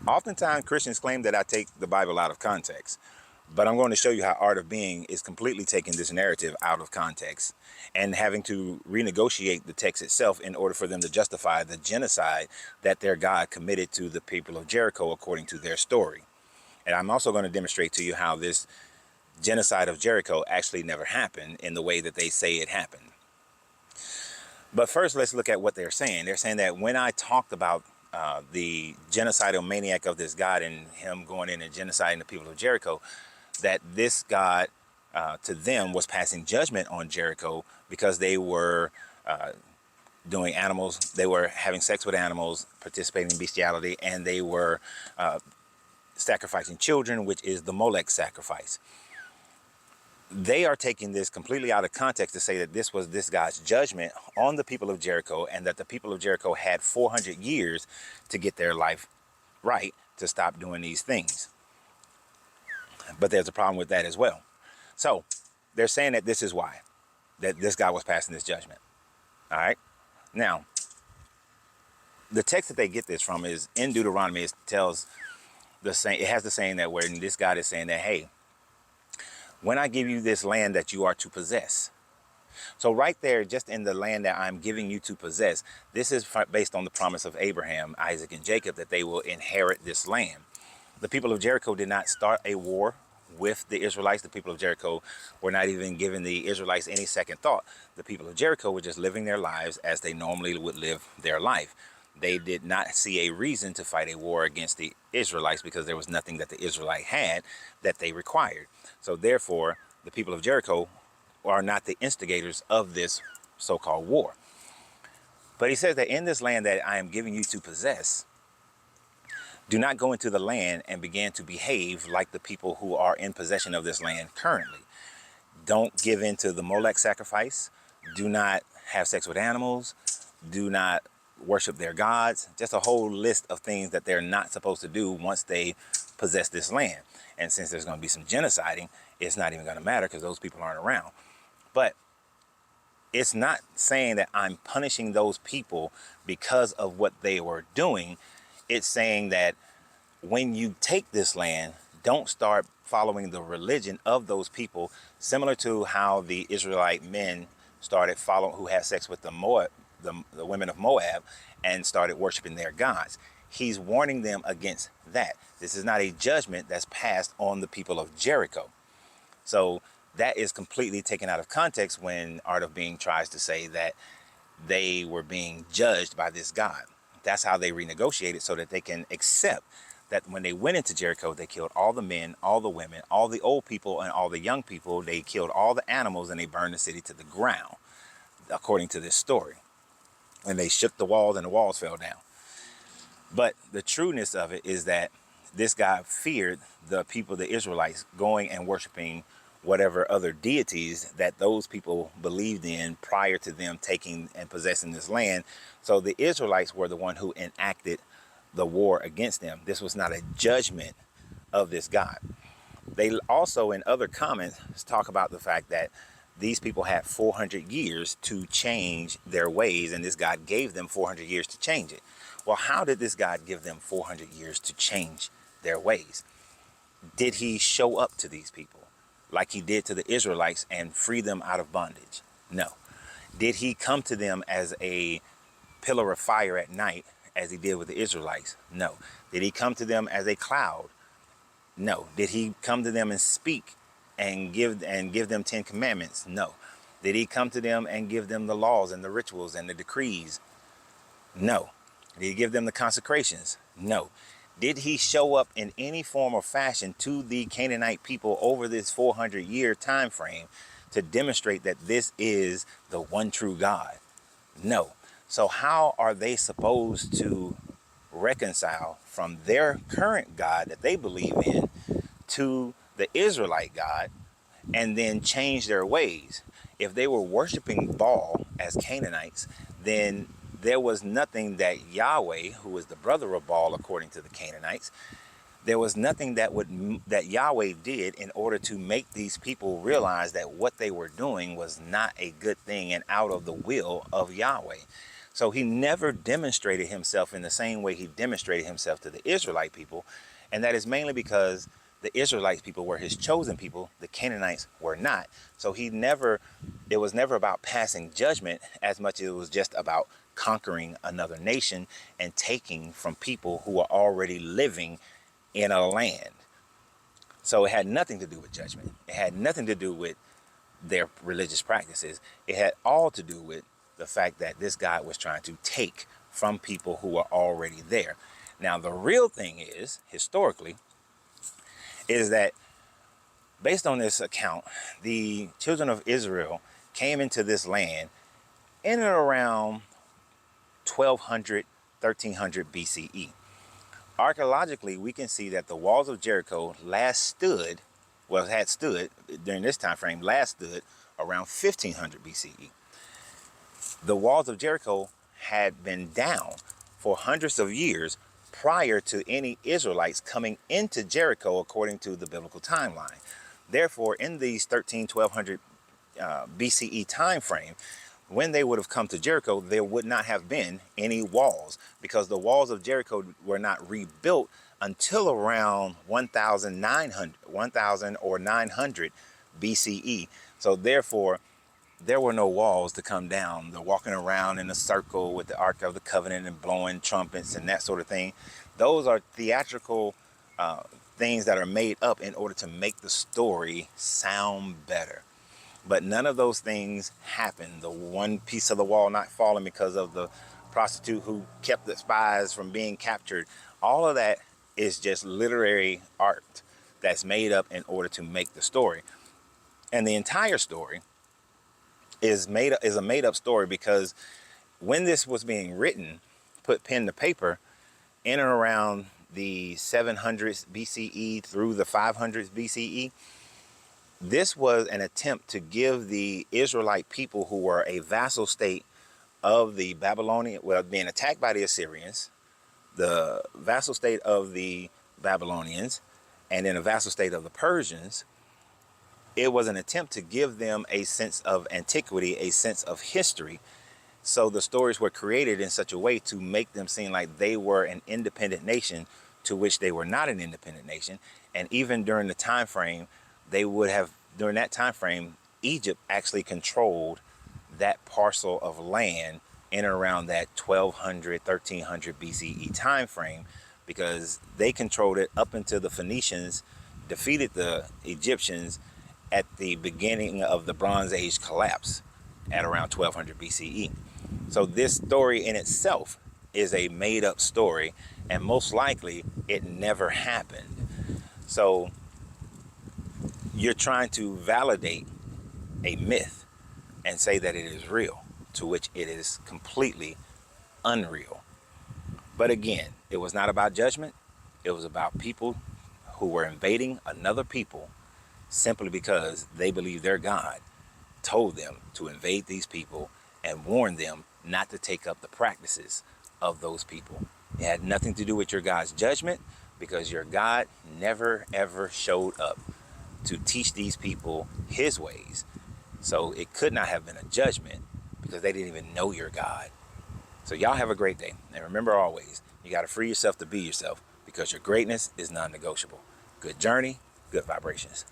Oftentimes, Christians claim that I take the Bible out of context, but I'm going to show you how Art of Being is completely taking this narrative out of context and having to renegotiate the text itself in order for them to justify the genocide that their God committed to the people of Jericho according to their story. And I'm also going to demonstrate to you how this genocide of Jericho actually never happened in the way that they say it happened. But first, let's look at what they're saying. They're saying that when I talked about the genocidal maniac of this God and him going in and genociding the people of Jericho, that this God to them was passing judgment on Jericho because they were doing animals, they were having sex with animals, participating in bestiality, and they were sacrificing children, which is the Molech sacrifice. They are taking this completely out of context to say that this was this God's judgment on the people of Jericho and that the people of Jericho had 400 years to get their life right, to stop doing these things. But there's a problem with that as well. So they're saying that this is why, that this God was passing this judgment. All right. Now, the text that they get this from is in Deuteronomy. It tells the same. It has the saying that where this God is saying that, hey, when I give you this land that you are to possess. So right there, just in the land that I'm giving you to possess, this is based on the promise of Abraham, Isaac, and Jacob that they will inherit this land. The people of Jericho did not start a war with the Israelites. The people of Jericho were not even giving the Israelites any second thought. The people of Jericho were just living their lives as they normally would live their life. They did not see a reason to fight a war against the Israelites because there was nothing that the Israelite had that they required. So therefore, the people of Jericho are not the instigators of this so-called war. But he says that in this land that I am giving you to possess, do not go into the land and begin to behave like the people who are in possession of this land currently. Don't give in to the Molech sacrifice. Do not have sex with animals. Do not worship their gods. Just a whole list of things that they're not supposed to do once they possess this land. And since there's going to be some genociding, it's not even going to matter because those people aren't around. But it's not saying that I'm punishing those people because of what they were doing. It's saying that when you take this land, don't start following the religion of those people, similar to how the Israelite men started following, who had sex with the women of Moab, and started worshiping their gods. He's warning them against that. This is not a judgment that's passed on the people of Jericho. So that is completely taken out of context when Art of Being tries to say that they were being judged by this God. That's how they renegotiated so that they can accept that when they went into Jericho, they killed all the men, all the women, all the old people, and all the young people. They killed all the animals and they burned the city to the ground, according to this story. And they shook the walls and the walls fell down. But the trueness of it is that this guy feared the people, the Israelites, going and worshiping whatever other deities that those people believed in prior to them taking and possessing this land. So the Israelites were the one who enacted the war against them. This was not a judgment of this God. They also, in other comments, talk about the fact that these people had 400 years to change their ways, and this God gave them 400 years to change it. Well, how did this God give them 400 years to change their ways? Did he show up to these people like he did to the Israelites and free them out of bondage? No. Did he come to them as a pillar of fire at night as he did with the Israelites? No. Did he come to them as a cloud? No. Did he come to them and speak and give them 10 commandments? No. Did he come to them and give them the laws and the rituals and the decrees? No. Did he give them the consecrations? No. Did he show up in any form or fashion to the Canaanite people over this 400-year time frame to demonstrate that this is the one true God? No. So how are they supposed to reconcile from their current God that they believe in to the Israelite God and then change their ways? If they were worshiping Baal as Canaanites, then there was nothing that Yahweh, who is the brother of Baal according to the Canaanites, there was nothing that Yahweh did in order to make these people realize that what they were doing was not a good thing and out of the will of Yahweh. So he never demonstrated himself in the same way he demonstrated himself to the Israelite people. And that is mainly because the Israelite people were his chosen people. The Canaanites were not. So it was never about passing judgment as much as it was just about conquering another nation and taking from people who were already living in a land. So it had nothing to do with judgment. It had nothing to do with their religious practices. It had all to do with the fact that this God was trying to take from people who were already there. Now, the real thing is, historically, is that based on this account, the children of Israel came into this land in and around 1200, 1300 BCE. Archaeologically, we can see that the walls of Jericho had stood during this time frame, last stood around 1500 BCE. The walls of Jericho had been down for hundreds of years prior to any Israelites coming into Jericho according to the biblical timeline. Therefore, in these 1200 BCE time frame, when they would have come to Jericho, there would not have been any walls, because the walls of Jericho were not rebuilt until around 1000 or 900 BCE. So therefore, there were no walls to come down. They're walking around in a circle with the Ark of the Covenant and blowing trumpets and that sort of thing. Those are theatrical things that are made up in order to make the story sound better. But none of those things happened. The one piece of the wall not falling because of the prostitute who kept the spies from being captured, all of that is just literary art that's made up in order to make the story. And the entire story is a made up story, because when this was being written, put pen to paper, in and around the 700s BCE through the 500s BCE, this was an attempt to give the Israelite people, who were a vassal state of the Babylonian, well, being attacked by the Assyrians, the vassal state of the Babylonians, and then a vassal state of the Persians. It was an attempt to give them a sense of antiquity, a sense of history. So the stories were created in such a way to make them seem like they were an independent nation, to which they were not an independent nation. And even during the time frame, during that time frame, Egypt actually controlled that parcel of land in and around that 1200, 1300 BCE time frame, because they controlled it up until the Phoenicians defeated the Egyptians at the beginning of the Bronze Age collapse at around 1200 BCE. So this story in itself is a made-up story, and most likely it never happened. So you're trying to validate a myth and say that it is real, to which it is completely unreal. But again, it was not about judgment. It was about people who were invading another people simply because they believed their God told them to invade these people and warn them not to take up the practices of those people. It had nothing to do with your God's judgment, because your God never ever showed up to teach these people his ways. So it could not have been a judgment, because they didn't even know your God. So y'all have a great day. And remember always, you got to free yourself to be yourself, because your greatness is non-negotiable. Good journey, good vibrations.